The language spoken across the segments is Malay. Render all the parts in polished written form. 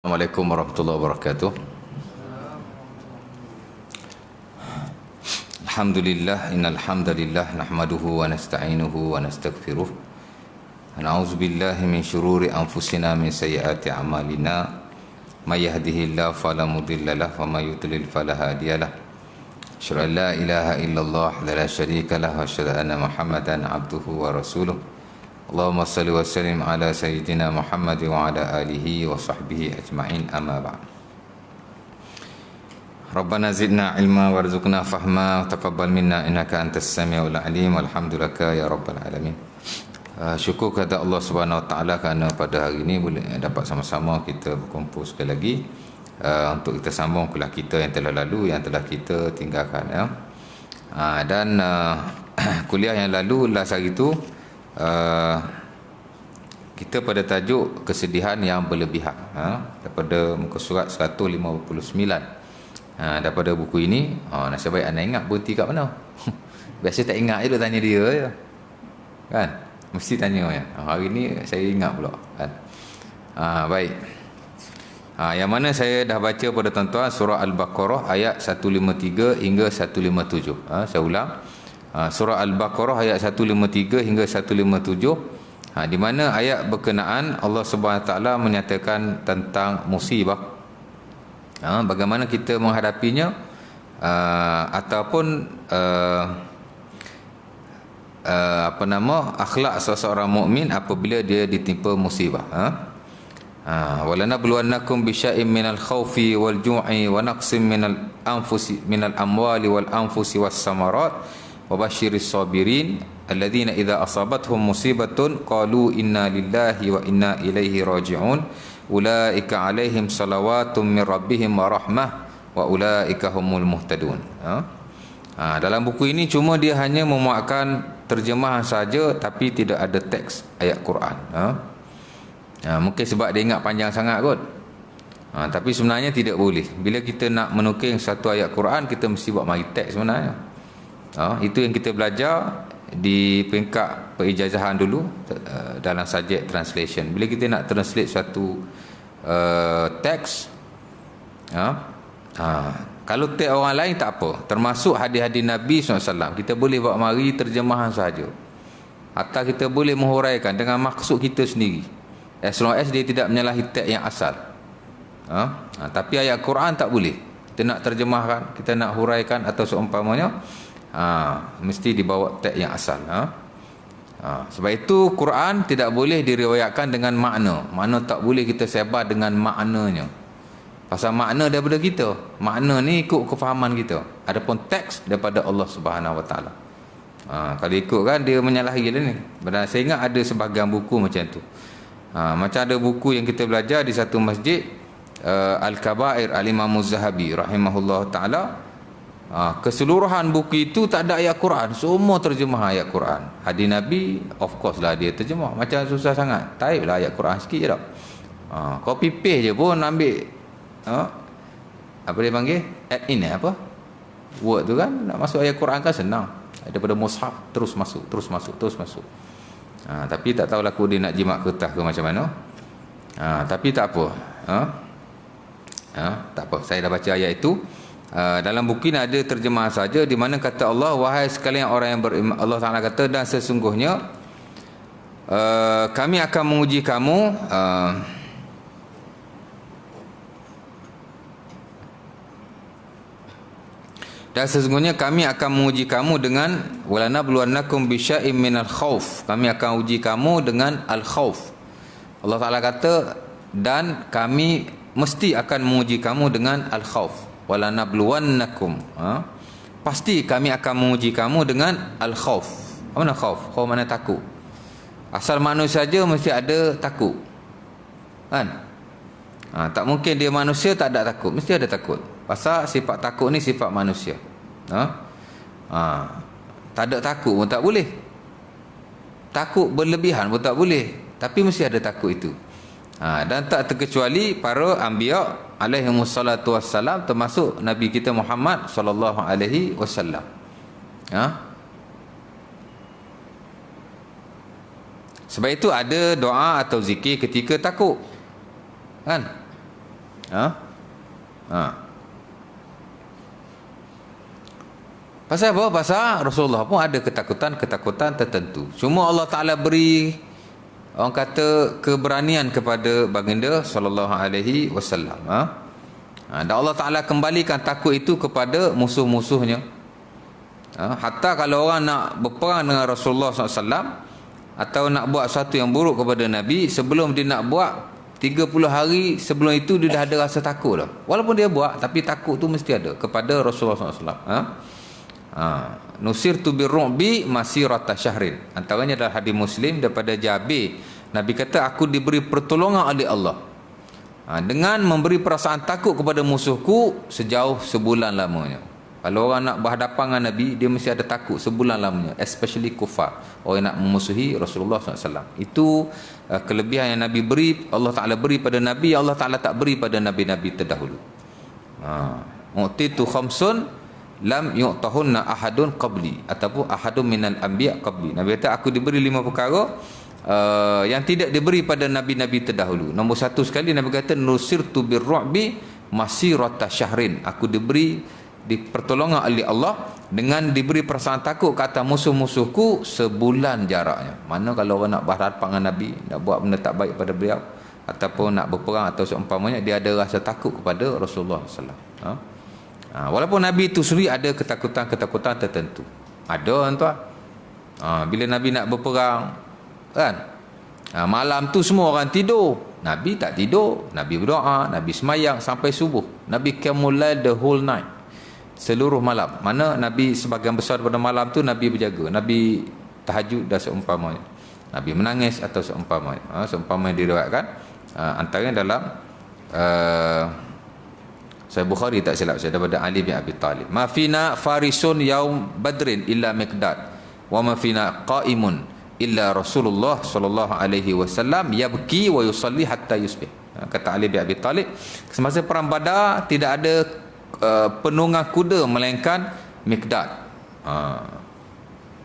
Assalamualaikum warahmatullahi wabarakatuh. Alhamdulillah, innal hamdalillah nahmaduhu wa nasta'inuhu wa nastaghfiruh. Wa na'udzu billahi min shururi anfusina min sayyiati a'malina. May yahdihillahu fala mudilla lahu wa may yudlil fala hadiya lahu. Asyhadu an la ilaha illallah la syarika lahu wa asyhadu anna Muhammadan abduhu wa rasuluh. Allahumma salli wa sallim ala sayyidina Muhammad wa ala alihi wa sahbihi ajma'in, amma ba'd. Rabbana zidna ilma warzuqna fahma wa taqabbal minna innaka antas samiul alim. Alhamdulillah ya rabbal alamin. Syukur kepada Allah Subhanahu wa taala kerana pada hari ini boleh dapat sama-sama kita berkumpul sekali lagi untuk kita sambung kuliah kita yang telah lalu, yang telah kita tinggalkan, ya. Dan kuliah yang lalu last hari itu kita pada tajuk kesedihan yang berlebihan, daripada muka surat 159. Daripada buku ini, nasib baik anda ingat berhenti kat mana. Biasa tak ingat je, tanya dia je, kan, mesti tanya ya. Hari ni saya ingat pula, kan. Baik, yang mana saya dah baca pada tuan-tuan surah Al-Baqarah ayat 153 hingga 157. Saya ulang, surah Al-Baqarah ayat 153 hingga 157, di mana ayat berkenaan Allah Subhanahu Wa Taala menyatakan tentang musibah, bagaimana kita menghadapinya, ataupun akhlak seseorang mukmin apabila dia ditimpa musibah. Walanabluwannakum bisya'in minal khawfi wal ju'i wa naqsim minal amwali wal anfusi was samarat wa basyiris sabirin alladzina idza asabathum musibatun qalu inna lillahi wa inna ilaihi raji'un ulaika alaihim salawatun min rabbihim wa rahmah wa ulaika humul muhtadun. Dalam buku ini cuma dia hanya memuatkan terjemahan saja, tapi tidak ada teks ayat Quran. Mungkin sebab dia ingat panjang sangat kot. Tapi sebenarnya tidak boleh. Bila kita nak menukil satu ayat Quran, kita mesti buat mari teks sebenarnya. Itu yang kita belajar di peringkat perijazahan dulu, dalam subjek translation. Bila kita nak translate suatu teks, kalau teks orang lain tak apa, termasuk hadis-hadis Nabi SAW, kita boleh buat mari terjemahan sahaja, atau kita boleh menghuraikan dengan maksud kita sendiri, as long as dia tidak menyalahi teks yang asal. Tapi ayat Quran tak boleh. Kita nak terjemahkan, kita nak huraikan atau seumpamanya, mesti dibawa teks yang asal. Sebab itu Quran tidak boleh diriwayatkan dengan makna. Makna tak boleh kita sebar dengan maknanya. Pasal makna daripada kita. Makna ni ikut kefahaman kita. Adapun teks daripada Allah Subhanahu Wa Taala. Kalau ikut kan dia menyalahi dah ni. Padahal saya ingat ada sebahagian buku macam tu. Macam ada buku yang kita belajar di satu masjid, Al-Kabair Al-Imam Az-Zahabi rahimahullah ta'ala. Keseluruhan buku itu tak ada ayat Quran, semua terjemah ayat Quran. Hadis Nabi of course lah dia terjemah, macam susah sangat, type lah ayat Quran sikit je tak. Copy paste je pun ambil, apa dia panggil, add in apa word tu kan, nak masuk ayat Quran kan senang, daripada mushaf terus masuk. Tapi tak tahu laku dia nak jimat kertas ke macam mana. Tapi tak apa, tak apa, saya dah baca ayat itu. Dalam buku ini ada terjemahan saja, di mana kata Allah, wahai sekalian orang yang beriman, Allah Ta'ala kata, dan sesungguhnya kami akan menguji kamu, dan sesungguhnya kami akan menguji kamu dengan walanabluwannakum bisya'im minal khauf, kami akan uji kamu dengan al-khauf. Allah Ta'ala kata, dan kami mesti akan menguji kamu dengan al-khauf. Walanabluwannakum, pasti kami akan menguji kamu dengan al-khauf. Apa mana khauf? Khauf mana takut. Asal manusia saja mesti ada takut, kan? Tak mungkin dia manusia tak ada takut, mesti ada takut. Pasal sifat takut ni sifat manusia. Tak ada takut pun tak boleh, takut berlebihan pun tak boleh, tapi mesti ada takut itu. Dan tak terkecuali para anbiya alaihimussalatu wassalam, termasuk Nabi kita Muhammad sallallahu alaihi wasallam. Sebab itu ada doa atau zikir ketika takut, kan? Ha? Ha. Pasal apa? Pasal Rasulullah pun ada ketakutan tertentu. Cuma Allah Ta'ala beri, orang kata, keberanian kepada baginda sallallahu alaihi wasallam. Dan Allah Ta'ala kembalikan takut itu kepada musuh-musuhnya. Hatta kalau orang nak berperang dengan Rasulullah SAW atau nak buat sesuatu yang buruk kepada Nabi, sebelum dia nak buat 30 hari sebelum itu dia dah ada rasa takut dah. Walaupun dia buat, tapi takut tu mesti ada kepada Rasulullah SAW. Nusirtu birru'bi masirata syahrin. Antaranya adalah hadis Muslim daripada Jabir. Nabi kata, aku diberi pertolongan oleh Allah dengan memberi perasaan takut kepada musuhku sejauh sebulan lamanya. Kalau orang nak berhadapan dengan Nabi, dia mesti ada takut sebulan lamanya, especially kufar, orang nak memusuhi Rasulullah SAW. Itu kelebihan yang Nabi beri, Allah Ta'ala beri pada Nabi, Allah Ta'ala tak beri pada Nabi-Nabi terdahulu. Mu'titu khamsun lam yu'tahunna ahadun qabli, ataupun ahadun minal anbiya qabli. Nabi kata, aku diberi 5 perkara yang tidak diberi pada Nabi-Nabi terdahulu. Nombor 1 sekali Nabi kata, nusirtu birru'bi masirata syahrin. Aku diberi pertolongan oleh Allah dengan diberi perasaan takut ke atas musuh-musuhku sebulan jaraknya. Mana kalau orang nak berhadapan dengan Nabi, nak buat benda tak baik pada beliau, ataupun nak berperang atau seumpamanya, dia ada rasa takut kepada Rasulullah SAW. Walaupun Nabi itu sendiri ada ketakutan tertentu. Ada, tuan. Bila Nabi nak berperang, kan, malam tu semua orang tidur, Nabi tak tidur. Nabi berdoa, Nabi semayang sampai subuh. Nabi qiyamul the whole night, seluruh malam. Mana Nabi sebahagian besar pada malam tu Nabi berjaga, Nabi tahajud dan seumpamanya, Nabi menangis atau seumpamanya. Seumpamanya diriwayatkan antaranya dalam Sahih Bukhari, tak silap saya, daripada Ali bin Abi Talib. Ma fina farisun yaum badrin illa miqdad wa ma fina qaimun illa Rasulullah sallallahu alaihi wasallam yabki wa yusalli hatta yusbih. Kata Ali bin Abi Talib, semasa perang Badar tidak ada penunggang kuda melainkan Miqdad.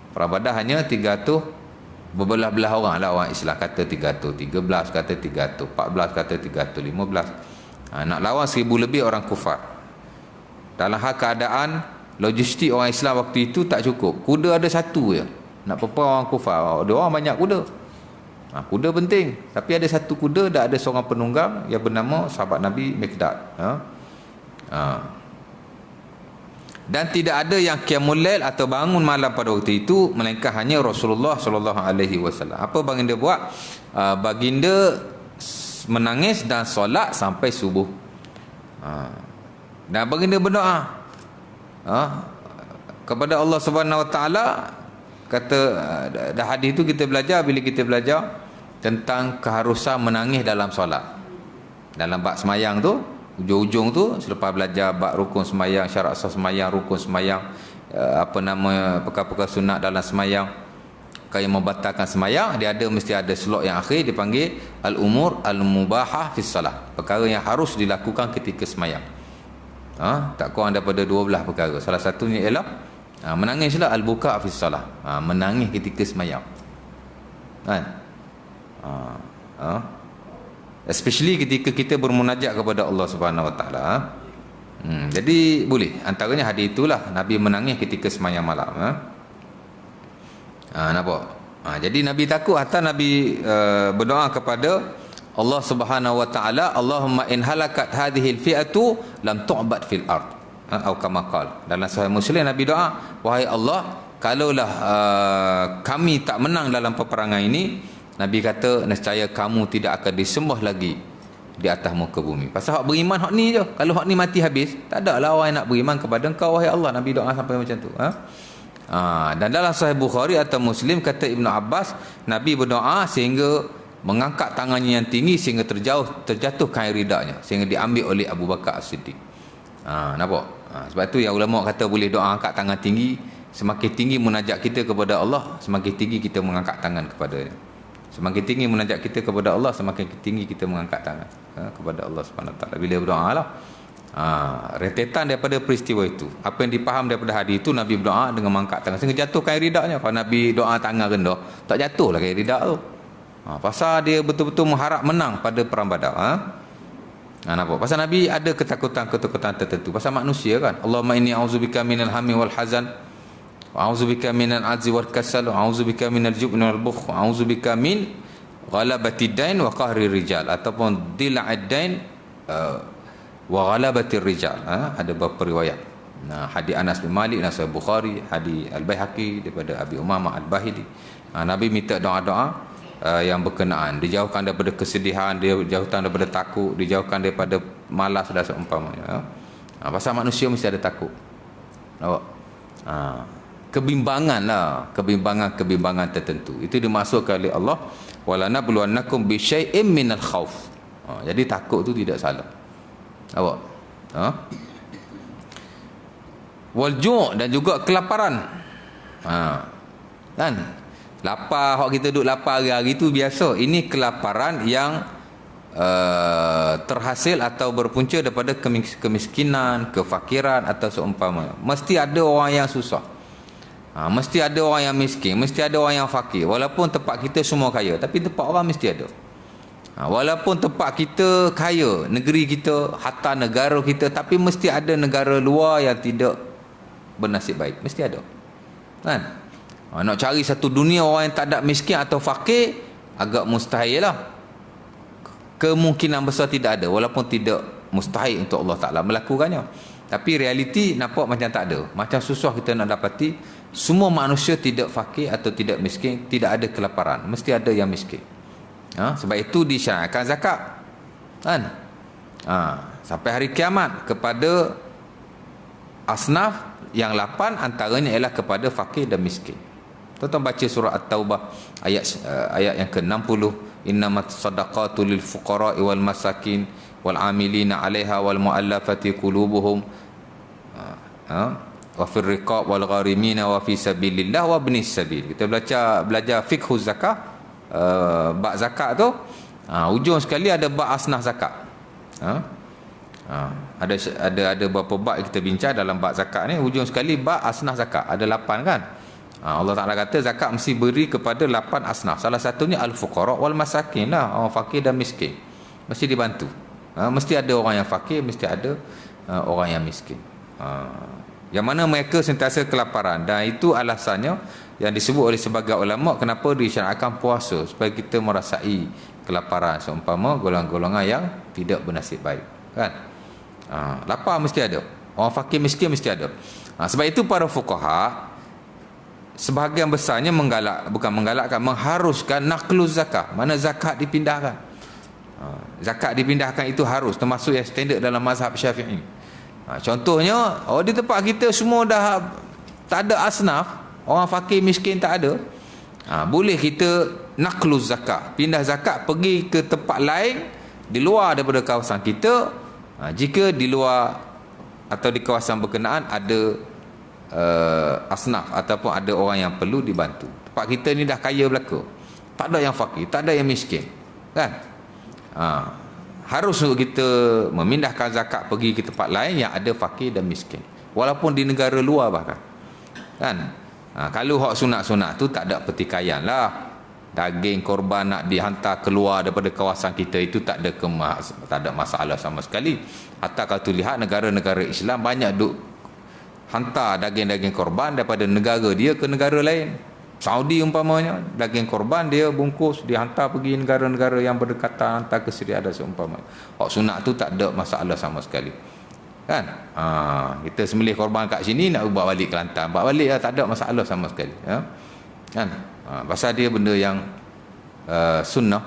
Perang Badar hanya 300 berbelah-belah orang lah, orang Islam kata 300, 13 kata 300, 14 kata 300, 15. Nak lawan 1000 lebih orang kufar. Dalam hal keadaan logistik orang Islam waktu itu tak cukup, kuda ada satu je, nak perperang orang kufar. Ada orang banyak kuda. Kuda penting, tapi ada satu kuda, dah ada seorang penunggang yang bernama sahabat Nabi Miqdad. Dan tidak ada yang qiyamul lail atau bangun malam pada waktu itu melainkan hanya Rasulullah sallallahu alaihi wasallam. Apa baginda buat? Baginda menangis dan solat sampai subuh. Dan baginda berdoa kepada Allah Subhanahu Wa Taala. Kata dah hadis itu kita belajar, bila kita belajar tentang keharusan menangis dalam solat, dalam bab semayang tu, ujung-ujung tu, selepas belajar bab rukun semayang, syarat sah semayang, rukun semayang, perkara-perkara sunat dalam semayang, yang membatalkan semayang, dia ada, mesti ada slot yang akhir dipanggil al-umur al-mubahah fi salat, perkara yang harus dilakukan ketika semayang. Tak kurang daripada 12 perkara. Salah satunya ialah menangislah, al-buka fi salat, menangis ketika semayang, kan? Especially ketika kita bermunajat kepada Allah Subhanahu Wa Taala. Jadi boleh, antaranya hadis itulah Nabi menangis ketika semayang malam. Nampak? Jadi Nabi takut, hatta Nabi berdoa kepada Allah Subhanahu Wa Taala, Allahumma in halakat hadhihi al-fi'atu lam tu'bad fil ard, atau kama qala. Dalam Sahih Muslim Nabi doa, wahai Allah, kalaulah kami tak menang dalam peperangan ini, Nabi kata nescaya kamu tidak akan disembah lagi di atas muka bumi. Pasal hak beriman hak ni je. Kalau hak ni mati habis, tak ada lah orang yang nak beriman kepada engkau wahai Allah. Nabi doa sampai macam tu. Dan dalam Sahih Bukhari atau Muslim, kata Ibnu Abbas, Nabi berdoa sehingga mengangkat tangannya yang tinggi sehingga terjatuh kain ridaknya, sehingga diambil oleh Abu Bakar As-Siddiq. Nampak? Sebab tu yang ulama kata boleh doa angkat tangan tinggi. Semakin tinggi munajat kita kepada Allah, semakin tinggi kita mengangkat tangan kepadanya. Semakin tinggi munajat kita kepada Allah, semakin tinggi kita mengangkat tangan kepada Allah Subhanahu Wa Taala bila berdoa lah. Rentetan daripada peristiwa itu, apa yang dipaham daripada hadis itu, Nabi berdoa dengan mengangkat tangan sehingga jatuh kain ridaknya. Kalau Nabi doa tangan rendah, tak jatuh lah kain ridak tu. Pasal dia betul-betul mengharap menang pada perang Badar. Nampak? Pasal Nabi ada ketakutan-ketakutan tertentu. Pasal manusia kan. Allahumma inni a'udzubika minal hammi wal hazan. Wa a'udzubika minal ajzi wal kasal. Wa a'udzubika minal jubni wal bukh. Wa a'udzubika min ghalabati dain wa qahri rijal. Ataupun dila'ad dain wa ghalabati rijal. Ada beberapa riwayat. Hadis Anas bin Malik, Sahih Bukhari, hadis Al-Baihaqi daripada Abi Umamah Al-Bahili. Nabi minta doa-doa yang berkenaan, dijauhkan daripada kesedihan, dijauhkan daripada takut, dijauhkan daripada malas dan seumpamanya. Pasal manusia mesti ada takut. Nampak? Kebimbangan lah, kebimbangan tertentu. Itu dimasukkan oleh Allah, wala nabluwannakum bi syai'im minal khauf. Jadi takut tu tidak salah. Nampak? Wal ju' dan juga kelaparan. Kan? Lapar, hak kita duduk lapar hari-hari tu biasa. Ini kelaparan yang terhasil atau berpunca daripada kemiskinan, kefakiran atau seumpama. Mesti ada orang yang susah. Mesti ada orang yang miskin, mesti ada orang yang fakir. Walaupun tempat kita semua kaya, tapi tempat orang mesti ada. Walaupun tempat kita kaya, negeri kita, harta negara kita, tapi mesti ada negara luar yang tidak bernasib baik. Mesti ada. Kan? Nak cari satu dunia orang yang tak ada miskin atau fakir, agak mustahil lah. Kemungkinan besar tidak ada, walaupun tidak mustahil untuk Allah Ta'ala melakukannya. Tapi realiti nampak macam tak ada. Macam susah kita nak dapati, semua manusia tidak fakir atau tidak miskin, tidak ada kelaparan. Mesti ada yang miskin. Sebab itu disyariatkan zakat. Kan? Sampai hari kiamat kepada asnaf yang 8, antaranya ialah kepada fakir dan miskin. Tuan-tuan baca surah At-Taubah ayat yang ke-60, innamas sadaqatu lil fuqara'i wal masakin wal 'amilina 'alaiha wal mu'allafati qulubuhum wa fir riqab wal gharimina wa fi sabilillah wa ibnis sabil. Kita belajar fiqh zakah, bab zakat tu, ujung sekali ada bab asnaf zakat. Ada beberapa bab kita bincang dalam bab zakat ni, ujung sekali bab asnaf zakat. Ada 8 kan? Allah Ta'ala kata zakat mesti beri kepada 8 asnaf. Salah satunya al-fuqara wal masakin lah, orang fakir dan miskin. Mesti dibantu. Mesti ada orang yang fakir, mesti ada orang yang miskin. Yang mana mereka sentiasa kelaparan, dan itu alasannya yang disebut oleh sebagian ulama kenapa disyariatkan puasa, supaya kita merasai kelaparan seumpama golongan-golongan yang tidak bernasib baik. Kan? Lapar mesti ada, orang fakir miskin mesti ada. Sebab itu para fuqaha sebahagian besarnya mengharuskan naqluz zakat, mana zakat dipindahkan. Zakat dipindahkan itu harus, termasuk yang standard dalam mazhab Syafi'i. Contohnya, di tempat kita semua dah tak ada asnaf, orang fakir miskin tak ada. Boleh kita naqluz zakat, pindah zakat pergi ke tempat lain di luar daripada kawasan kita. Jika di luar atau di kawasan berkenaan ada asnaf ataupun ada orang yang perlu dibantu. Tempat kita ni dah kaya belaka, tak ada yang fakir, tak ada yang miskin, kan? Harus kita memindahkan zakat pergi ke tempat lain yang ada fakir dan miskin, walaupun di negara luar bahkan, kan? Kalau hak sunat-sunat tu tak ada pertikaian lah. Daging korban nak dihantar keluar daripada kawasan kita itu tak ada masalah sama sekali. Hatta kalau tu lihat negara-negara Islam banyak duk hantar daging-daging korban daripada negara dia ke negara lain. Saudi umpamanya, daging korban dia bungkus dihantar pergi negara-negara yang berdekatan, hantar ke Syria dan seumpamanya. Hak sunat tu tak ada masalah sama sekali, kan? Kita sembelih korban kat sini nak bawa balik ke Kelantan, bawa balik lah, tak ada masalah sama sekali, kan? Pasal dia benda yang sunnah.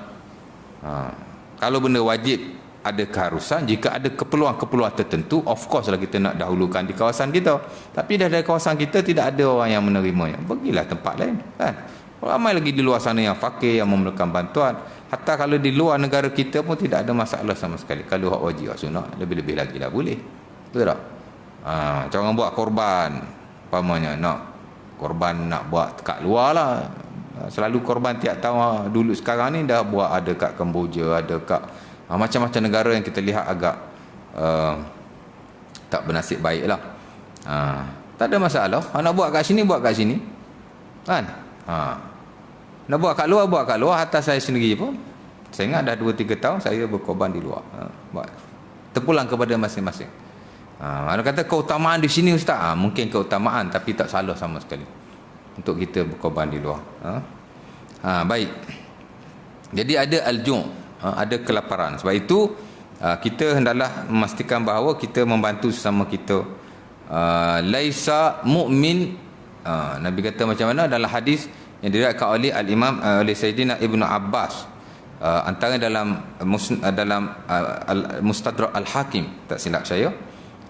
Kalau benda wajib ada keharusan, jika ada keperluan-keperluan tertentu, of course lah kita nak dahulukan di kawasan kita. Tapi dah dari kawasan kita tidak ada orang yang menerimanya, pergilah tempat lain, kan? Ramai lagi di luar sana yang fakir, yang memerlukan bantuan. Hatta kalau di luar negara kita pun tidak ada masalah sama sekali. Kalau hak wajib, hak sunat, lebih-lebih lagi lah boleh. Betul tak? Jangan buat korban, umpamanya nak korban nak buat kat luar lah. Selalu korban tiap tahun, dulu sekarang ni dah buat, ada kat Kemboja, ada kat macam-macam negara yang kita lihat agak tak bernasib baik lah. Tak ada masalah. Nak buat kat sini, buat kat sini, kan? Nak buat kat luar, buat kat luar. Atas saya sendiri pun, saya ingat dah 2-3 tahun saya berkorban di luar. Buat terpulang kepada masing-masing. Kalau kata keutamaan di sini ustaz, mungkin keutamaan tapi tak salah sama sekali untuk kita berkorban di luar. Baik. Jadi ada al-ju', ada kelaparan. Sebab itu kita hendaklah memastikan bahawa kita membantu sesama kita. Laisa mu'min, Nabi kata macam mana dalam hadis yang diriwayatkan oleh al-Imam oleh Sayyidina Ibnu Abbas, antara dalam Mustadrak al-Hakim, tak silap saya,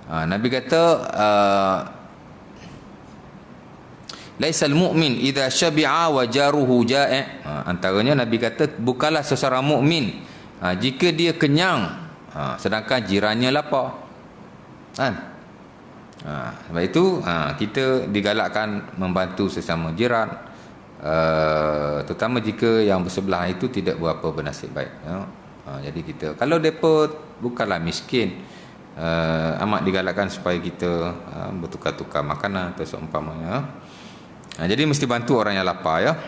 Nabi kata laisal mu'min idza syabi'a wa jaruhu ja'i'. Antaranya Nabi kata bukanlah seseorang mukmin jika dia kenyang sedangkan jirannya lapar. Sebab itu kita digalakkan membantu sesama jiran, terutama jika yang bersebelah itu tidak berapa bernasib baik. Jadi kita, kalau mereka bukanlah miskin, amat digalakkan supaya kita bertukar-tukar makanan atau seumpamanya. Jadi mesti bantu orang yang lapar, ya.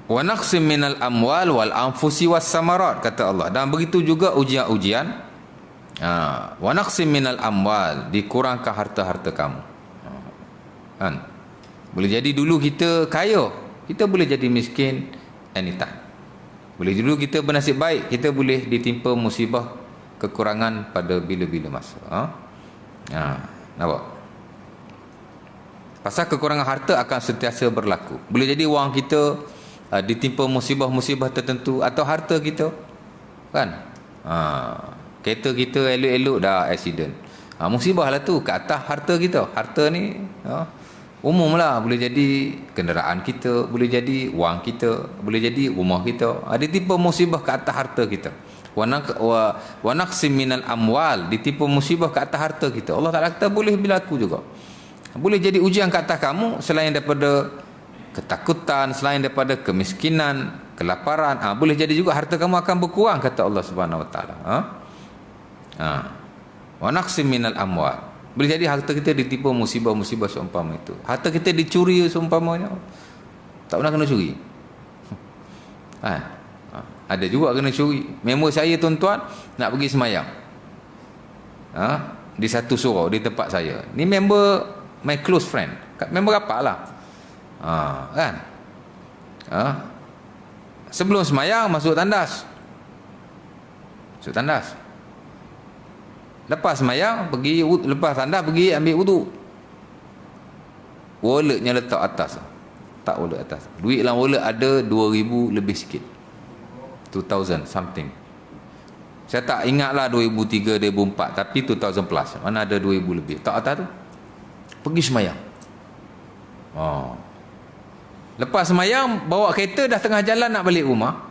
Wa naqsim minal amwal wal anfusi was samarat, kata Allah. Dan begitu juga ujian-ujian. Wa naqsim minal amwal, dikurangkan harta-harta kamu. Kan? Boleh jadi dulu kita kaya, kita boleh jadi miskin anytime. Boleh dulu kita bernasib baik, kita boleh ditimpa musibah kekurangan pada bila-bila masa. Nampak? Pasal kekurangan harta akan sentiasa berlaku. Boleh jadi wang kita ditimpa musibah-musibah tertentu, atau harta kita, kan? Kereta kita elok-elok dah accident. Musibah lah tu ke atas harta kita. Harta ni umum lah, boleh jadi kenderaan kita, boleh jadi wang kita, boleh jadi rumah kita. Ditimpa musibah ke atas harta kita. Wa naqsim minal amwal, ditimpa musibah ke atas harta kita. Allah Ta'ala kata boleh berlaku juga. Boleh jadi ujian ke atas kamu selain daripada ketakutan, selain daripada kemiskinan, kelaparan. Boleh jadi juga harta kamu akan berkurang, kata Allah Subhanahu Wa Ta'ala. Wa naqsim minal amwal, boleh jadi harta kita ditipu musibah-musibah seumpama itu. Harta kita dicuri seumpamanya, tak pernah kena curi. Ada juga kena curi. Member saya tuan-tuan nak pergi semayang, di satu surau di tempat saya. Ni member, my close friend, member rapat lah. Kan? Sebelum semayang masuk tandas. Lepas semayang pergi, lepas tandas pergi ambil wudu. Walletnya letak atas. Tak wallet atas. Duit dalam wallet ada 2,000 lebih sikit. 2,000 something. Saya tak ingatlah 2003, 2004, tapi 2000 plus. Mana ada 2,000 lebih. Tak atas tu. Pergi semayang. Lepas semayang bawa kereta, dah tengah jalan nak balik rumah.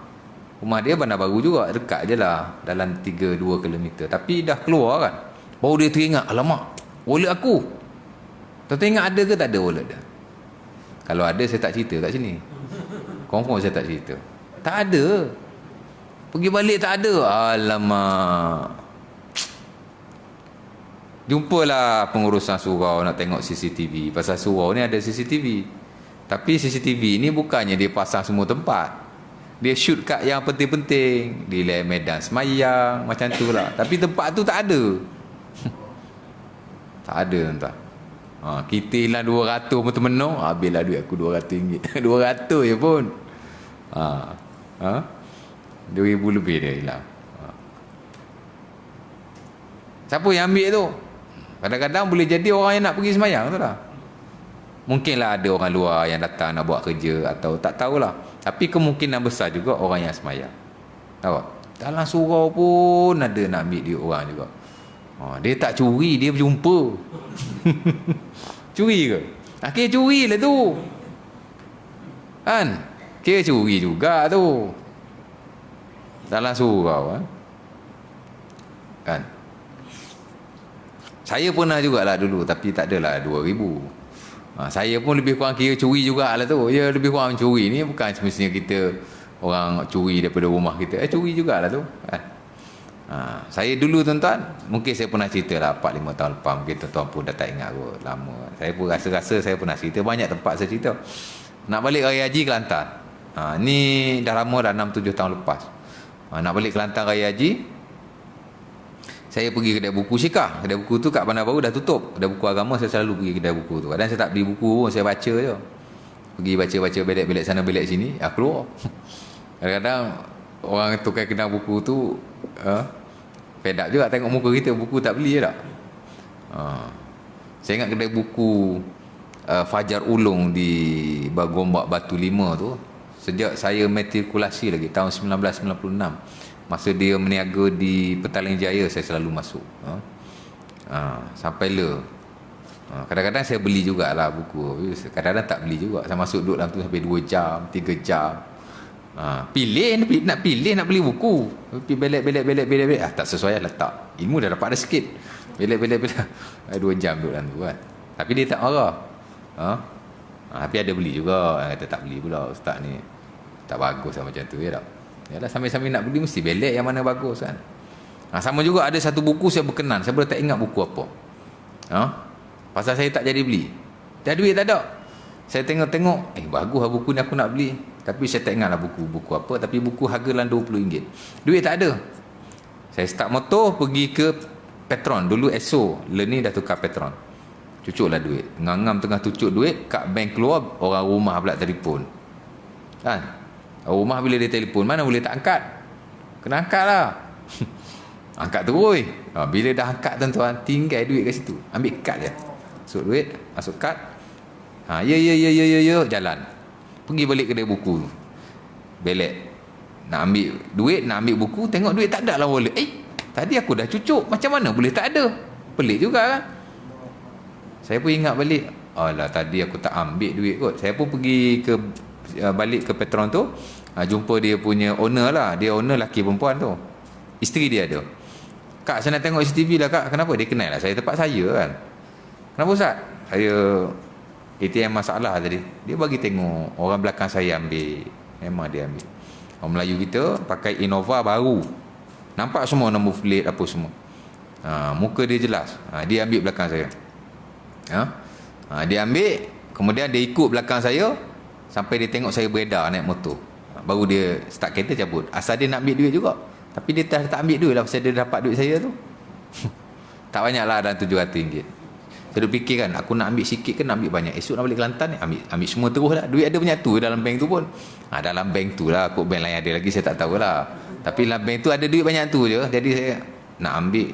Rumah dia Bandar Baru juga, dekat je lah, dalam 3-2 km. Tapi dah keluar kan, baru dia teringat, alamak, wallet aku. Tak teringat ada ke tak ada wallet dia. Kalau ada saya tak cerita kat sini. Confirm saya tak cerita. Tak ada. Pergi balik tak ada. Alamak. Jumpalah pengurusan surau nak tengok CCTV. Pasal surau ni ada CCTV. Tapi CCTV ni bukannya dia pasang semua tempat. Dia shoot kat yang penting-penting, di medan semayang, macam tu lah. Tapi tempat tu tak ada. Tak ada, entah. Kita hilang 200 menung, habislah duit aku RM200. 200 je pun. 2,000 lebih dia hilang. Siapa yang ambil tu? Kadang-kadang boleh jadi orang yang nak pergi semayang tu lah. Mungkinlah ada orang luar yang datang nak buat kerja, atau tak tahulah. Tapi kemungkinan besar juga orang yang semayang. Tahu? Dalam surau pun ada nak ambil duit orang juga. Dia tak curi, dia berjumpa. Curi ke? Akhirnya curi lah tu. Kan? Kira curi juga tu. Dalam surau. Kan? Saya pernah jugalah dulu, tapi tak adalah 2,000. Saya pun lebih kurang kira curi jugalah tu. Ya, lebih kurang curi ni bukan semestinya kita orang curi daripada rumah kita. Curi jugalah tu. Saya dulu tuan-tuan, mungkin saya pernah cerita lah 4-5 tahun lepas. Mungkin tuan-tuan pun dah tak ingat kot, lama. Saya pun rasa-rasa saya pernah cerita. Banyak tempat saya cerita. Nak balik Raya Haji Kelantan. Ni dah lama, dah 6-7 tahun lepas. Nak balik Kelantan Raya Haji, saya pergi kedai buku Syikah. Kedai buku tu kat Bandar Baru dah tutup. Kedai buku agama saya selalu pergi kedai buku tu. Kadang saya tak beli buku, saya baca je. Pergi baca-baca belek-belek sana belek sini, keluar. Kadang-kadang orang tukar kenal buku tu fed up juga tengok muka kita, buku tak beli je tak. Saya ingat kedai buku Fajar Ulung di Gombak Batu 5 tu, sejak saya matrikulasi lagi tahun 1996, masa dia meniaga di Petaling Jaya, saya selalu masuk. Sampai le. Kadang-kadang saya beli jugalah buku, kadang-kadang tak beli juga. Saya masuk duduk dalam tu sampai 2 jam 3 jam. Nak beli buku, belek tak sesuai, letak ilmu dah dapat ada sikit, belek 2 jam duduk dalam tu kan. Tapi dia tak marah. Tapi ada beli juga. Kata tak beli pula ustaz ni, tak bagus lah macam tu, ya tak. Yalah, sambil-sambil nak beli mesti belek yang mana bagus kan. Sama juga ada satu buku saya berkenan, saya boleh tak ingat buku apa. Pasal saya tak jadi beli, dah duit tak ada. Saya tengok bagus lah buku ni, aku nak beli. Tapi saya tak ingat lah buku apa. Tapi buku harga dalam RM20. Duit tak ada. Saya start motor pergi ke Petron. Dulu ESO Learning dah tukar Petron. Cucuk lah duit. Ngangam tengah cucuk duit, kat bank keluar, orang rumah pula telefon kan. Orang rumah bila dia telefon, mana boleh tak angkat, kena angkat lah. Angkat terus. Bila dah angkat tuan-tuan, tinggal duit kat situ, ambil kad je, masuk duit, masuk kad. Ya, jalan pergi balik kedai buku, belek nak ambil duit, nak ambil buku, tengok duit tak ada lah wallet. Tadi aku dah cucuk, macam mana boleh tak ada? Pelik juga kan. Saya pun ingat balik, alah tadi aku tak ambil duit kot. Saya pun pergi ke balik ke Petron tu, jumpa dia punya owner lah. Dia owner lelaki perempuan tu, isteri dia ada. Kak, saya nak tengok CCTV lah kak. Kenapa? Dia kenal lah saya, tempat saya kan. Kenapa Ustaz? Saya ATM masalah tadi. Dia bagi tengok, orang belakang saya ambil. Memang dia ambil. Orang Melayu kita pakai Innova baru, nampak semua nombor plate apa semua. Muka dia jelas. Dia ambil belakang saya. Dia ambil, kemudian dia ikut belakang saya sampai dia tengok saya beredar naik motor. Baru dia start kereta cabut. Asal dia nak ambil duit juga, tapi dia tak ambil duit lah, pasal dia dapat duit saya tu. Tak banyak lah, dalam RM700. Saya duk fikir kan, aku nak ambil sikit ke nak ambil banyak. Esok nak balik Kelantan ni, ambil semua terus lah. Duit ada banyak tu dalam bank tu pun. Dalam bank tu lah, kot bank lain ada lagi saya tak tahulah. Tapi dalam bank tu ada duit banyak tu je. Jadi saya nak ambil,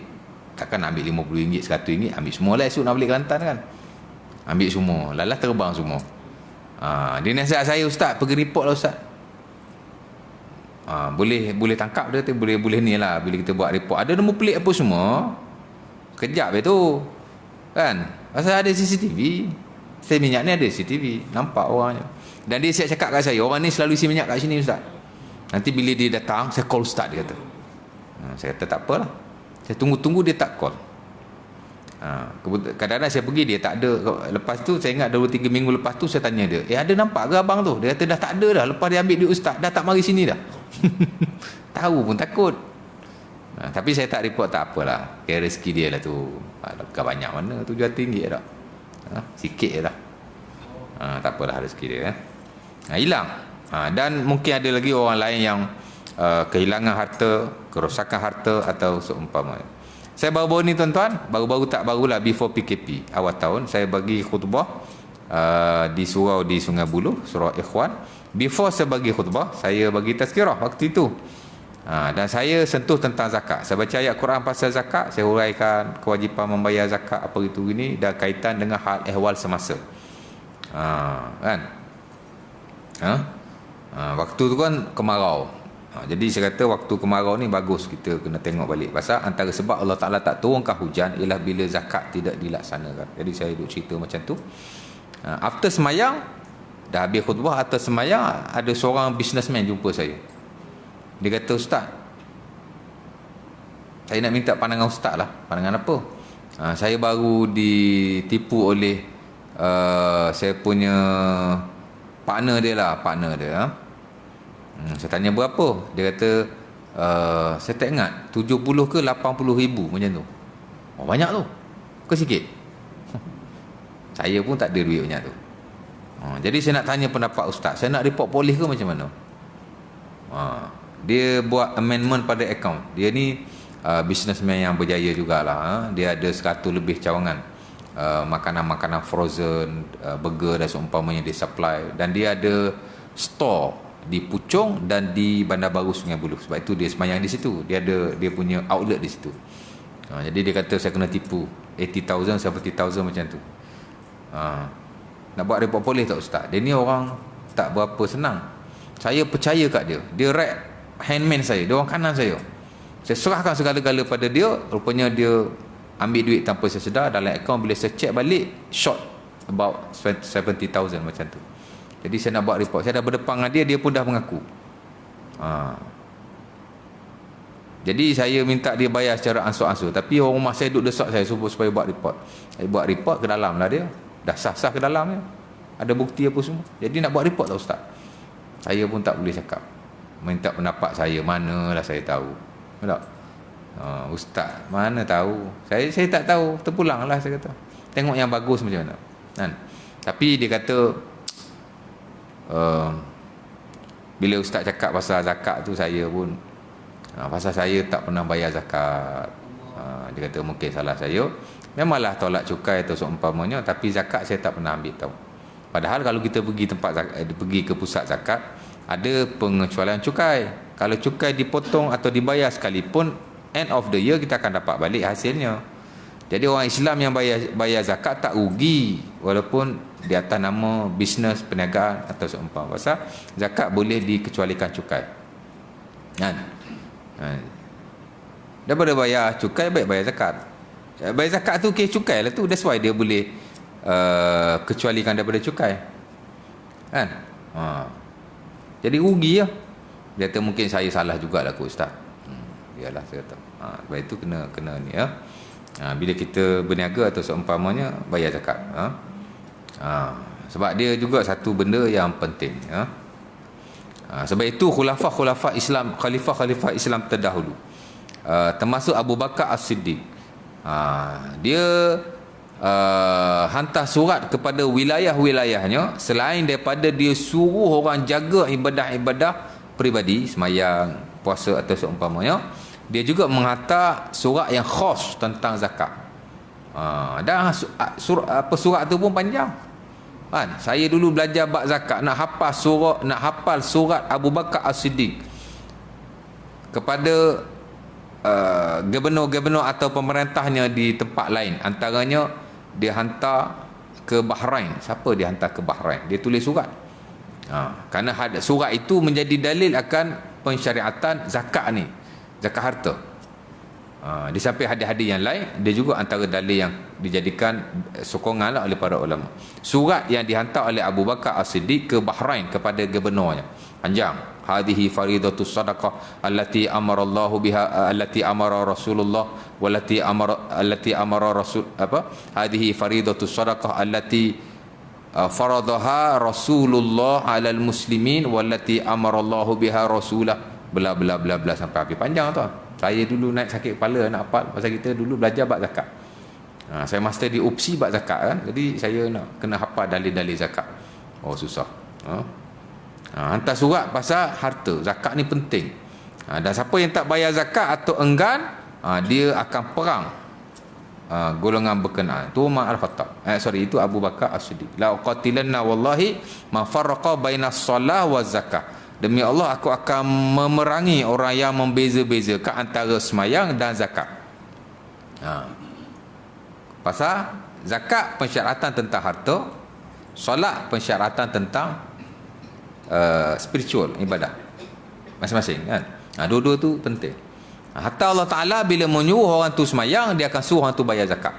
takkan nak ambil RM50, RM100, ambil semua lah esok nak balik Kelantan kan. Ambil semua, lalah terbang semua. Dia nasihat saya, ustaz pergi report lah ustaz. Boleh tangkap dia, boleh ni lah. Bila kita buat report, ada nombor pelik apa semua, kejap tu kan. Pasal ada CCTV, saya minyak ni ada CCTV, nampak orangnya. Dan dia siap cakap kat saya, orang ni selalu isi minyak kat sini ustaz. Nanti bila dia datang, saya call ustaz, dia kata. Saya kata tak apalah, saya tunggu dia tak call. Kadang-kadang saya pergi, dia tak ada. Lepas tu saya ingat 2-3 minggu lepas tu saya tanya dia, ada nampak ke abang tu? Dia kata dah tak ada dah, lepas dia ambil duit ustaz dah tak mari sini dah. Tahu pun takut. Tapi saya tak report, tak apalah, kira rezeki dia lah tu. Bukan banyak mana, RM700 tak, sikit je lah. Tak apalah, rezeki dia hilang. Dan mungkin ada lagi orang lain yang kehilangan harta, kerosakan harta atau seumpama. Saya baru-baru ni tuan-tuan, tak barulah, before PKP awal tahun, saya bagi khutbah di surau di Sungai Buloh, surau Ikhwan. Before saya bagi khutbah, saya bagi tazkirah waktu itu. Dan saya sentuh tentang zakat. Saya baca ayat Quran pasal zakat, saya huraikan kewajipan membayar zakat apa itu gini, dan kaitan dengan hal ehwal semasa. Kan? Waktu tu kan kemarau. Jadi saya kata waktu kemarau ni bagus kita kena tengok balik. Pasal antara sebab Allah Ta'ala tak turunkan hujan ialah bila zakat tidak dilaksanakan. Jadi saya duk cerita macam tu. After semayang, dah habis khutbah, after semayang, ada seorang businessman jumpa saya. Dia kata, ustaz, saya nak minta pandangan ustaz lah. Pandangan apa? Saya baru ditipu oleh saya punya partner dia. Saya tanya berapa? Dia kata, saya tak ingat, 70 ke 80 ribu macam tu. Banyak tu ke sikit? Saya pun tak ada duit banyak tu. Jadi saya nak tanya pendapat ustaz, saya nak report polis ke macam mana? Dia buat amendment pada akaun. Dia ni businessman yang berjaya jugalah. Dia ada 100 lebih cawangan makanan-makanan frozen, burger dan seumpamanya dia supply, dan dia ada store di Puchong dan di Bandar Baru Sungai Buloh. Sebab itu dia semayang di situ. Dia punya outlet di situ. Jadi dia kata saya kena tipu 80,000 70,000 macam tu. Nak buat report polis tak ustaz? Dia ni orang tak berapa senang. Saya percaya kat dia. Dia rap handman saya, dia orang kanan saya. Saya serahkan segala-gala pada dia. Rupanya dia ambil duit tanpa saya sedar dalam akaun. Bila saya check balik, short about 70,000 macam tu. Jadi saya nak buat report. Saya dah berdepan dengan dia, dia pun dah mengaku. Jadi saya minta dia bayar secara ansur-ansur. Tapi orang rumah saya duduk desak saya supaya buat report. Saya buat report ke dalam lah dia. Dah sah-sah ke dalam ya. Ada bukti apa semua. Jadi nak buat report tak ustaz? Saya pun tak boleh cakap. Minta pendapat saya, manalah saya tahu. Tak? Ustaz, mana tahu. Saya tak tahu. Terpulang lah saya kata. Tengok yang bagus macam mana. Kan? Tapi dia kata, bila ustaz cakap pasal zakat tu, saya pun pasal saya tak pernah bayar zakat. Dia kata mungkin salah saya. Memanglah tolak cukai atau seumpamanya, tapi zakat saya tak pernah ambil tahu. Padahal kalau kita pergi pergi ke pusat zakat, ada pengecualian cukai. Kalau cukai dipotong atau dibayar sekalipun, end of the year kita akan dapat balik hasilnya. Jadi orang Islam yang bayar zakat tak rugi, walaupun di atas nama bisnes, perniagaan atau seumpama. Pasal zakat boleh dikecualikan cukai. Kan? Daripada bayar cukai, baik bayar zakat. Bayar zakat tu kes cukai lah tu. That's why dia boleh kecualikan daripada cukai. Kan? Jadi rugi lah. Dia kata mungkin saya salah jugalah kot ustaz. Biarlah saya kata. Sebab itu kena ni ya. Bila kita berniaga atau seumpamanya, bayar zakat. Sebab dia juga satu benda yang penting ya. Sebab itu khalifah Islam terdahulu, termasuk Abu Bakar As-Siddiq, dia hantar surat kepada wilayah-wilayahnya. Selain daripada dia suruh orang jaga ibadah-ibadah peribadi, semayang, puasa atau seumpamanya, dia juga menghantar surat yang khas tentang zakat. Dan surat tu pun panjang. Kan? Saya dulu belajar bab zakat, nak hafal surat Abu Bakar As-Siddiq kepada gubernur-gubernur atau pemerintahnya di tempat lain. Antaranya dia hantar ke Bahrain. Siapa dia hantar ke Bahrain? Dia tulis surat. Kerana surat itu menjadi dalil akan pensyariatan zakat ni, zakat harta. Di samping hadis-hadis yang lain, dia juga antara dalil yang dijadikan sokongan lah oleh para ulama. Surat yang dihantar oleh Abu Bakar As-Siddiq ke Bahrain kepada gubernurnya panjang. Hadhihi faridatus sadaqah allati amara Allah biha, allati amara Rasulullah wallati amara rasul apa? Hadhihi faridatus sadaqah allati faradaha Rasulullah 'alal muslimin wallati amara Allah biha rasulah, bla bla bla bla sampai habis. Panjang tu. Saya dulu naik sakit kepala nak hafal, pasal kita dulu belajar bab zakat. Saya master di UPSI bab zakat kan. Jadi saya nak kena hafal dalil-dalil zakat. Oh susah. Hantar surat pasal harta. Zakat ni penting. Dan siapa yang tak bayar zakat atau enggan, dia akan perang golongan berkenaan. Tu Umar Al-Khattab. Itu Abu Bakar As-Siddiq. La uqatilanna wallahi ma farraqa bainas shalah waz zakah. Demi Allah aku akan memerangi orang yang membeza-bezakan antara semayang dan zakat. Pasal zakat pensyaratan tentang harta, solat pensyaratan tentang spiritual, ibadah masing-masing kan. Dua-dua tu penting. Hatta Allah Ta'ala bila menyuruh orang tu semayang, dia akan suruh orang tu bayar zakat.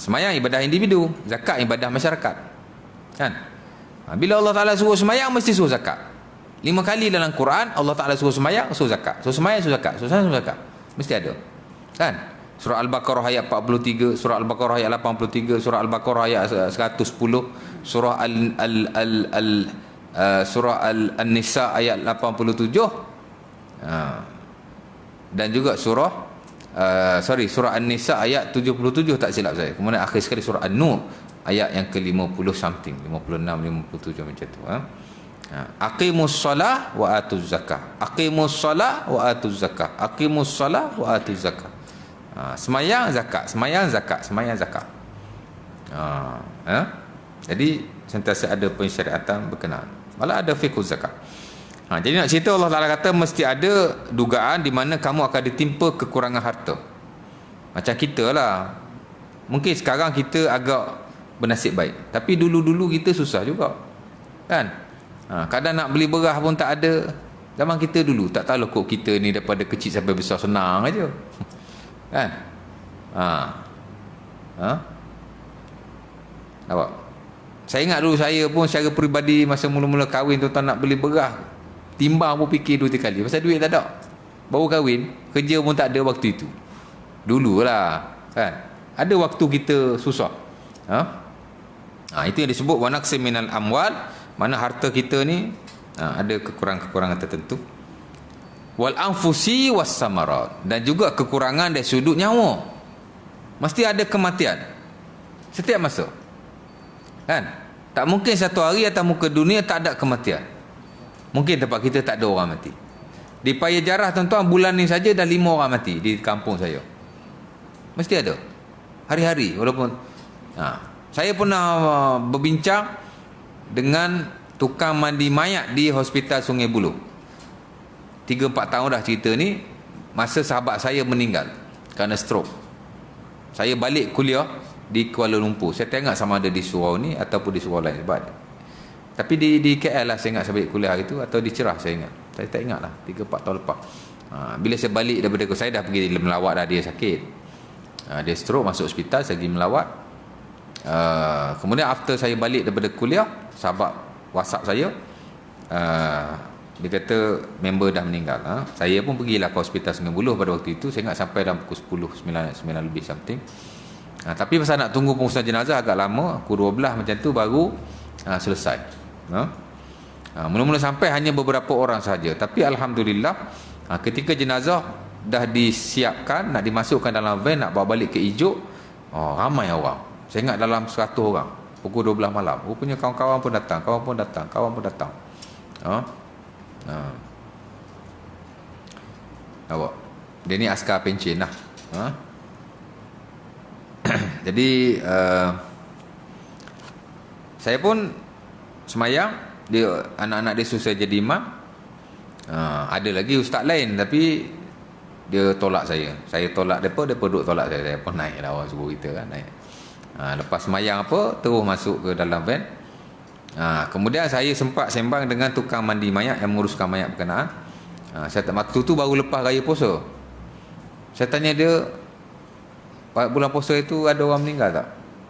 Semayang ibadah individu, zakat ibadah masyarakat kan. Bila Allah Ta'ala suruh semayang, mesti suruh zakat. 5 kali dalam Quran Allah Ta'ala suruh semayang, suruh zakat. Suruh semayang, suruh zakat. Suruh semayang, suruh zakat. Mesti ada kan. Surah Al-Baqarah ayat 43, Surah Al-Baqarah ayat 83, Surah Al-Baqarah ayat 110, Surah Surah An-Nisa ayat 87, dan juga Surah Surah An-Nisa ayat 77 tak silap saya. Kemudian akhir sekali Surah An-Nur ayat yang ke-50 something, 56, 57 macam tu. Aqimus shalah wa atuz zakah. Aqimus shalah wa atuz zakah. Aqimus shalah wa atuz zakah. Semayang zakat, semayang zakat, semayang zakat. Jadi sentiasa ada pensyariatan berkenaan. Malah ada fiqh zakat. Jadi nak cerita, Allah Taala kata mesti ada dugaan di mana kamu akan ditimpa kekurangan harta. Macam kita lah. Mungkin sekarang kita agak bernasib baik, tapi dulu-dulu kita susah juga, kan? Kadang nak beli beras pun tak ada. Zaman kita dulu tak tahu kok kita ni daripada kecil sampai besar senang aja. Kan? Nampak? Saya ingat dulu saya pun secara peribadi masa mula-mula kahwin tu, tak nak beli beras, timbang pun fikir 2-3 kali pasal duit tak ada. Baru kahwin, kerja pun tak ada waktu itu. Dululah, kan? Ada waktu kita susah. Itu yang disebut wa naqsim minal amwal, mana harta kita ni ada kekurangan-kekurangan tertentu. Wal anfusi was samarat, dan juga kekurangan dari sudut nyawa. Mesti ada kematian setiap masa, kan? Tak mungkin satu hari atas muka dunia tak ada kematian. Mungkin tempat kita tak ada orang mati. Di Paya Jarah tuan-tuan, bulan ni saja dah 5 orang mati di kampung saya. Mesti ada hari-hari. Walaupun saya pernah berbincang dengan tukang mandi mayat di Hospital Sungai Buloh. 3-4 tahun dah cerita ni, masa sahabat saya meninggal kerana stroke. Saya balik kuliah di Kuala Lumpur. Saya tengok sama ada di surau ni ataupun di surau lain. Tapi di KL lah saya ingat saya balik kuliah itu, atau di Cerah saya ingat. Saya tak ingat lah, 3-4 tahun lepas. Bila saya balik daripada saya dah pergi melawat dah, dia sakit. Dia stroke, masuk hospital, saya pergi melawat. Kemudian after saya balik daripada kuliah, sahabat WhatsApp saya, dia kata member dah meninggal. Saya pun pergilah ke Hospital Sungai Buloh pada waktu itu. Saya ingat sampai dalam pukul 10, 9 lebih something. Tapi pasal nak tunggu pengurusan jenazah agak lama, pukul 12 macam tu baru selesai. Mula-mula sampai hanya beberapa orang saja. Tapi Alhamdulillah, ketika jenazah dah disiapkan, nak dimasukkan dalam van, nak bawa balik ke Ijuk, ramai orang. Saya ingat dalam 100 orang. Pukul 12 malam. Rupanya kawan-kawan pun datang, kawan pun datang. Nampak? Dia ni askar pencen lah. Jadi saya pun semayang, dia anak-anak dia suruh saya jadi imam. Ada lagi ustaz lain tapi dia tolak saya. Saya tolak depa, depa duk tolak saya. Saya pun naik lah, orang suruh kita kan naik. Lepas semayang terus masuk ke dalam van. Kemudian saya sempat sembang dengan tukang mandi mayat yang menguruskan mayat berkenaan. Waktu tu baru lepas raya puasa. Saya tanya dia, bulan puasa itu ada orang meninggal tak?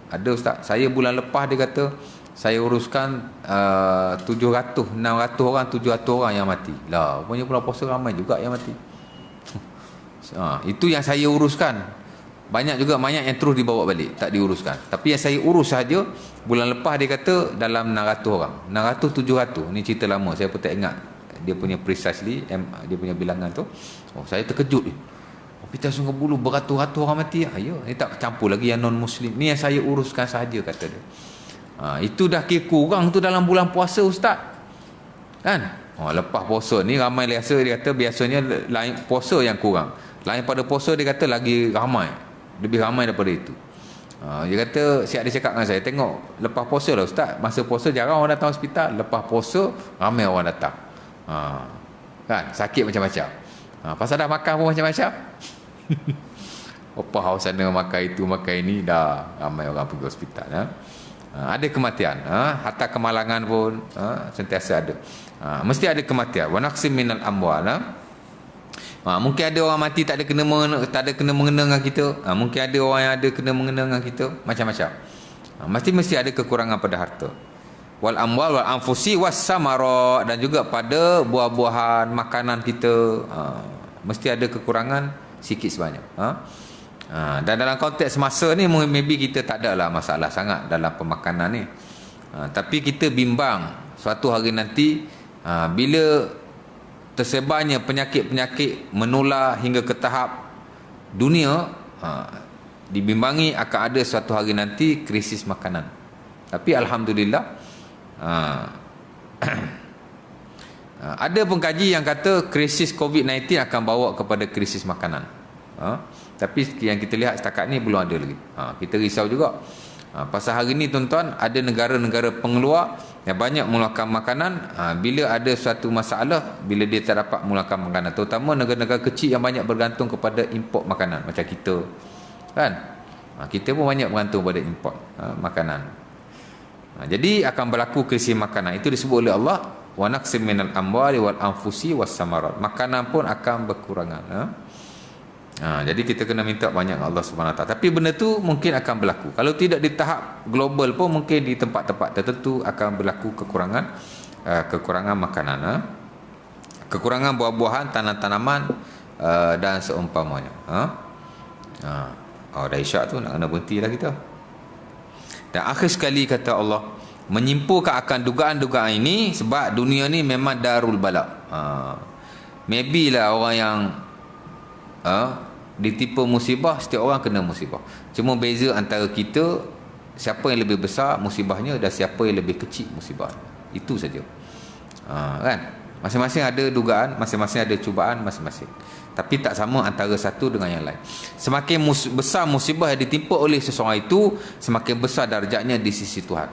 Ada ustaz. Saya bulan lepas, dia kata saya uruskan 700, 600 orang, 700 orang yang mati. Lah, punya bulan puasa ramai juga yang mati. Itu yang saya uruskan. Banyak juga mayat yang terus dibawa balik, tak diuruskan. Tapi yang saya urus saja, bulan lepas dia kata dalam 600 orang. 600, 700. Ni cerita lama, saya pun tak ingat dia punya precisely, dia punya bilangan tu. Saya terkejut. Hospital Sungai Buloh beratus-ratus orang mati. Ya, ni tak campur lagi yang non-Muslim. Ni yang saya uruskan sahaja, kata dia. Itu dah kira kurang tu dalam bulan puasa, ustaz. Kan? Lepas puasa ni ramai biasa, dia kata biasanya lain puasa yang kurang. Lain pada puasa dia kata lagi ramai. Lebih ramai daripada itu. Dia kata, siap dia cakap dengan saya, tengok lepas puasa lah ustaz, masa puasa jarang orang datang hospital, lepas puasa ramai orang datang. Kan, sakit macam-macam. Pasal dah makan pun macam-macam. Opah haus sana makan itu makan ini, dah ramai orang pergi hospital. Ada kematian, hatta kemalangan pun sentiasa ada. Mesti ada kematian. Wa naqsim minal amwal. Mungkin ada orang mati tak ada kena mengena dengan kita. Mungkin ada orang yang ada kena mengena dengan kita, macam-macam. Mesti ada kekurangan pada harta. Wal amwal wal anfusi was samara, dan juga pada buah-buahan makanan kita, mesti ada kekurangan sikit sebanyak. Dan dalam konteks masa ni maybe kita tak ada lah masalah sangat dalam pemakanan ni. Tapi kita bimbang suatu hari nanti bila tersebarnya penyakit-penyakit menular hingga ke tahap dunia, dibimbangi akan ada suatu hari nanti krisis makanan. Tapi Alhamdulillah, Ada pengkaji yang kata krisis COVID-19 akan bawa kepada krisis makanan. Tapi yang kita lihat setakat ni belum ada lagi. Kita risau juga. Pasal hari ni tuan-tuan, ada negara-negara pengeluar yang banyak mengeluarkan makanan. Bila ada suatu masalah, bila dia tak dapat mengeluarkan makanan, terutama negara-negara kecil yang banyak bergantung kepada import makanan, macam kita kan. Kita pun banyak bergantung pada import makanan. Jadi akan berlaku krisis makanan. Itu disebut oleh Allah, wa naqsim minal amwali wal anfusi was samarat. Makanan pun akan berkurangan. Jadi kita kena minta banyak Allah Subhanahu Wa Taala. Tapi benda tu mungkin akan berlaku. Kalau tidak di tahap global pun, mungkin di tempat-tempat tertentu akan berlaku kekurangan makanan, kekurangan buah-buahan, tanam-tanaman dan seumpamanya. Dah isyak tu nak kena berhenti lah kita. Dan akhir sekali kata Allah, menyimpulkan akan dugaan-dugaan ini sebab dunia ni memang darul bala. Maybe lah orang yang ditipu musibah, setiap orang kena musibah. Cuma beza antara kita, siapa yang lebih besar musibahnya dan siapa yang lebih kecil musibah. Itu saja. Kan? Masing-masing ada dugaan, masing-masing ada cubaan masing-masing. Tapi tak sama antara satu dengan yang lain. Semakin besar musibah yang ditimpa oleh seseorang itu, semakin besar darjatnya di sisi Tuhan.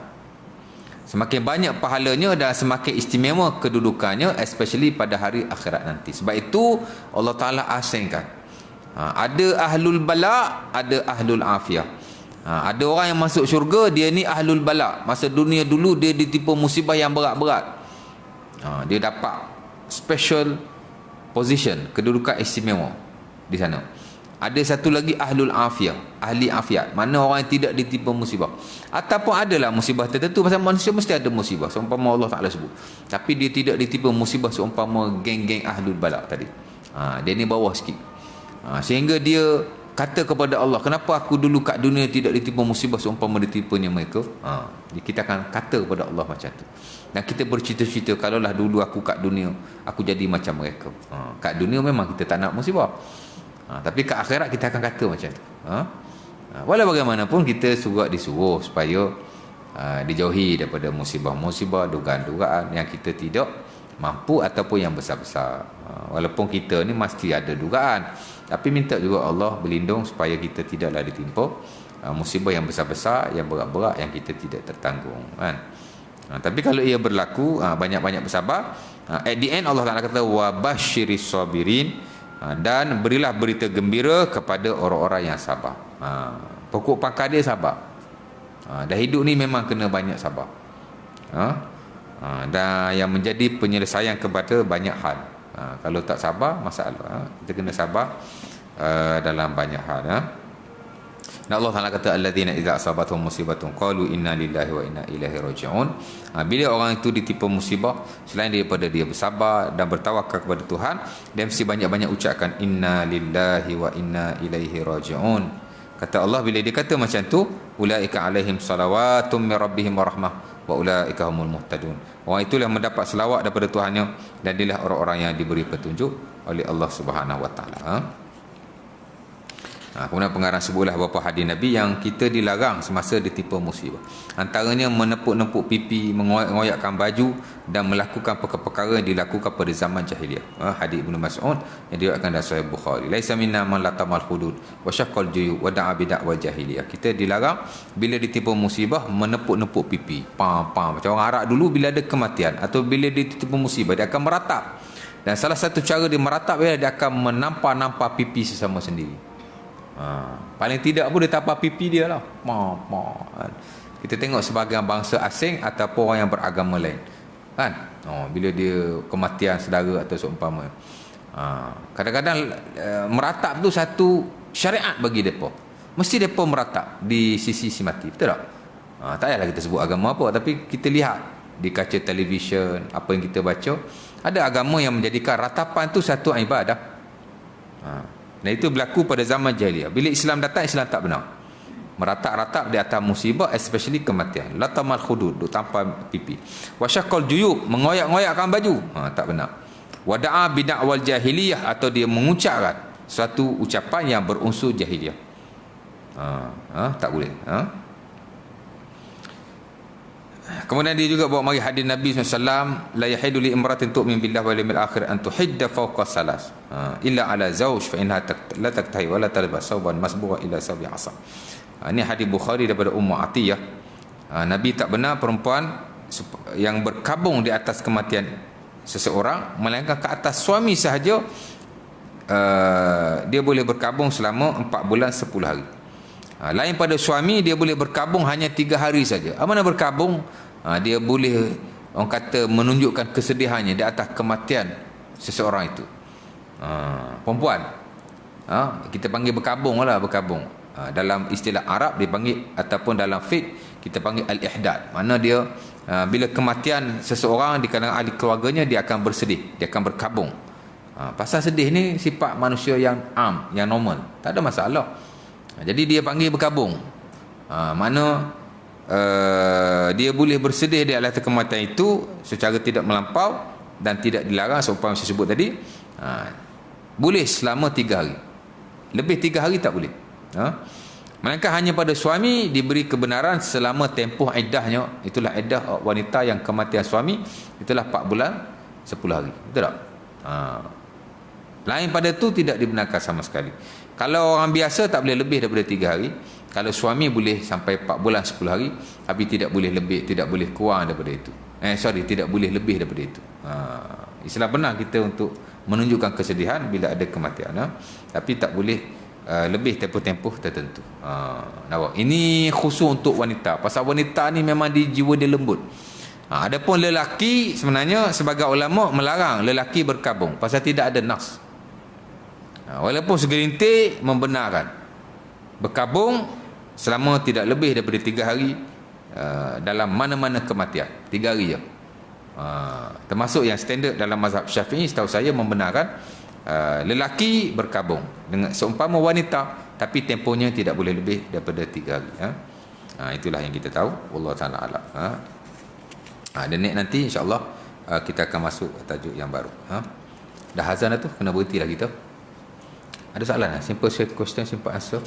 Semakin banyak pahalanya dan semakin istimewa kedudukannya, especially pada hari akhirat nanti. Sebab itu Allah Ta'ala asingkan. Ada ahlul bala, ada ahlul afiyah. Ada orang yang masuk syurga, dia ni ahlul bala. Masa dunia dulu dia ditipu musibah yang berat-berat. Dia dapat special position, kedudukan istimewa di sana. Ada satu lagi ahlul afiyah, ahli afiat. Mana orang yang tidak ditipu musibah. Ataupun adalah musibah tertentu, pasal manusia mesti ada musibah, seumpama Allah Ta'ala sebut. Tapi dia tidak ditipu musibah seumpama geng-geng ahlul bala tadi. Dia ni bawah sikit. Sehingga dia kata kepada Allah, kenapa aku dulu kat dunia tidak ditipu musibah seumpama ditipunya mereka. Kita akan kata kepada Allah macam tu. Dan kita bercita-cita, kalaulah dulu aku kat dunia, aku jadi macam mereka. Kat dunia memang kita tak nak musibah. Tapi kat akhirat kita akan kata macam tu. Walau bagaimanapun kita juga disuruh supaya dijauhi daripada musibah-musibah, dugaan-dugaan yang kita tidak mampu ataupun yang besar-besar. Walaupun kita ni mesti ada dugaan, tapi minta juga Allah berlindung supaya kita tidaklah ditimpa musibah yang besar-besar, yang berat-berat, yang kita tidak tertanggung, kan. Tapi kalau ia berlaku, banyak-banyak bersabar. At the end Allah Ta'ala kata wa basyiris sabirin, dan berilah berita gembira kepada orang-orang yang sabar. Pokok pangkal dia sabar. Dah hidup ni memang kena banyak sabar. Dan yang menjadi penyelesaian kepada banyak hal. Kalau tak sabar, masalah. Kita kena sabar dalam banyak hal. Dan Allah Ta'ala kata alladzina idza asabatuhum musibatun qalu inna lillahi wa inna ilaihi raji'un. Bila orang itu ditipu musibah, selain daripada dia bersabar dan bertawakal kepada Tuhan, dia mesti banyak-banyak ucapkan inna lillahi wa inna ilaihi raji'un. Kata Allah, bila dia kata macam tu, ulaika alaihim salawatum min rabbihim wa rahmah wa ulaika humul muhtadun. Orang itulah yang mendapat selawat daripada Tuhannya, dan dialah orang-orang yang diberi petunjuk oleh Allah Subhanahu wa taala. Kemudian pengarang sebutlah beberapa hadis Nabi yang kita dilarang semasa ditipu musibah. Antaranya menepuk-nepuk pipi, mengoyak-ngoyakkan baju dan melakukan perkara-perkara yang dilakukan pada zaman jahiliah. Hadis Ibnu Mas'ud yang diriwayatkan dalam Sahih Bukhari. Laisa minna man latamal hudud wa syaqqal juyub wa da'a bid'wal jahiliyah. Kita dilarang bila ditipu musibah menepuk-nepuk pipi. Macam orang Arab dulu bila ada kematian atau bila ditipu musibah, dia akan meratap. Dan salah satu cara dia meratap ialah dia akan menampar-nampar pipi sesama sendiri. Paling tidak pun dia tampar pipi dia lah. Kita tengok sebagian bangsa asing ataupun orang yang beragama lain, kan, bila dia kematian saudara atau seumpama, kadang-kadang meratap tu satu syariat bagi mereka. Mesti mereka meratap di sisi si mati. Betul tak? Tak payahlah kita sebut agama apa, tapi kita lihat di kaca televisyen, apa yang kita baca, ada agama yang menjadikan ratapan tu satu ibadah. Dan itu berlaku pada zaman jahiliah. Bila Islam datang, Islam tak benar. Meratap-ratap di atas musibah, especially kematian. Latamal khudud, duk tampar pipi. Wasyaqqal juyub, mengoyak-ngoyakkan baju. Tak benar. Wada'a bid'wal jahiliyah, atau dia mengucapkan suatu ucapan yang berunsur jahiliyah. Tak boleh. Kemudian dia juga bawa mari hadis Nabi SAW, la yahidu li imratin tu'min billah wal yawmil akhir an tuhidda fawqa salas illa ala zawj fa innaha la taktahi wa la talbas sawban masbugha illa sawbi asam. Ini hadis Bukhari daripada Ummu Atiyah. Nabi tak benar perempuan yang berkabung di atas kematian seseorang melainkan ke atas suami sahaja. Dia boleh berkabung selama 4 bulan 10 hari. Lain pada suami, dia boleh berkabung hanya 3 hari saja. Mana berkabung, dia boleh, orang kata, menunjukkan kesedihannya di atas kematian seseorang itu. Perempuan, kita panggil berkabung lah, berkabung. Dalam istilah Arab dipanggil, ataupun dalam fiqh kita panggil al-ihdad. Mana dia bila kematian seseorang di kalangan ahli keluarganya, dia akan bersedih, dia akan berkabung. Pasal sedih ni sifat manusia yang yang normal, tak ada masalah. Jadi dia panggil berkabung. Mana dia boleh bersedih di atas kematian itu secara tidak melampau dan tidak dilarang seumpama saya sebut tadi. Boleh selama 3 hari. Lebih 3 hari tak boleh. Melainkan hanya pada suami diberi kebenaran selama tempoh iddahnya. Itulah iddah wanita yang kematian suami, itulah 4 bulan 10 hari. Betul tak? Lain pada itu tidak dibenarkan sama sekali. Kalau orang biasa tak boleh lebih daripada 3 hari. Kalau suami boleh sampai 4 bulan 10 hari, tapi tidak boleh lebih, tidak boleh kurang daripada itu. Tidak boleh lebih daripada itu. Islam benar kita untuk menunjukkan kesedihan bila ada kematian, tapi tak boleh lebih tempoh-tempoh tertentu. Ini khusus untuk wanita. Pasal wanita ni memang jiwa dia lembut. Adapun lelaki, sebenarnya sebagai ulama melarang lelaki berkabung pasal tidak ada nas. Walaupun segelintir membenarkan berkabung selama tidak lebih daripada 3 hari dalam mana-mana kematian. 3 hari je. Termasuk yang standard dalam mazhab Syafi'i, setahu saya membenarkan lelaki berkabung dengan seumpama wanita, tapi tempohnya tidak boleh lebih daripada 3 hari. Itulah yang kita tahu. Wallahu ta'ala a'lam. Dan nanti insya-Allah kita akan masuk tajuk yang baru. Dah azan dah tu, kena berhenti lah kita. Ada soalan? Simple question, simple answer.